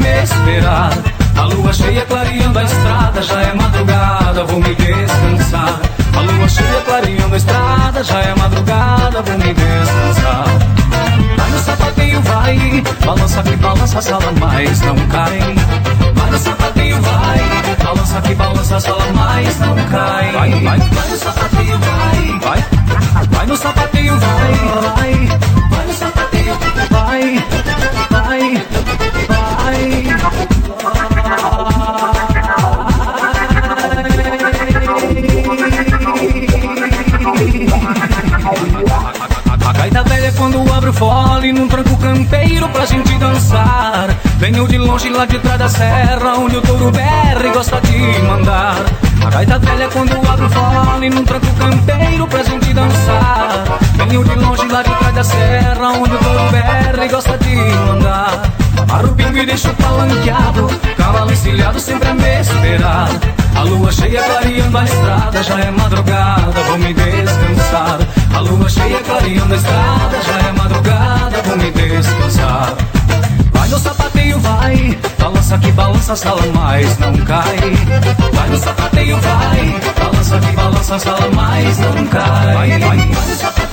me esperar. A lua cheia clareando a estrada, já é madrugada, vou me descansar. A lua cheia clareando a estrada, já é madrugada, vou me descansar. Vai no sapateio, vai, balança que balança a sala, mas não cai. Vai no sapateio, vai, balança que balança a sala, mas não cai. Vai no sapateio, vai, vai no sapateio, vai no sapateio, vai. A gaita velha é quando abre o fole num tranco campeiro pra gente dançar. Venho de longe lá de trás da serra, onde o touro berra e gosta de mandar. A gaita velha é quando abre o fole num tranco campeiro pra gente dançar. Venho de longe lá de trás da serra, onde o touro berra e gosta de mandar. Amarro o pingo e deixo palanqueado, cavalo encilhado sempre a me esperar. A lua cheia clareando a estrada, já é madrugada, vou me descansar. A lua cheia clareando a estrada, já é madrugada, vou me descansar. Vai no sapateio, vai, balança que balança a sala, mas não cai. Vai no sapateio, vai, balança que balança a sala, mas não cai. Vai no sapateio.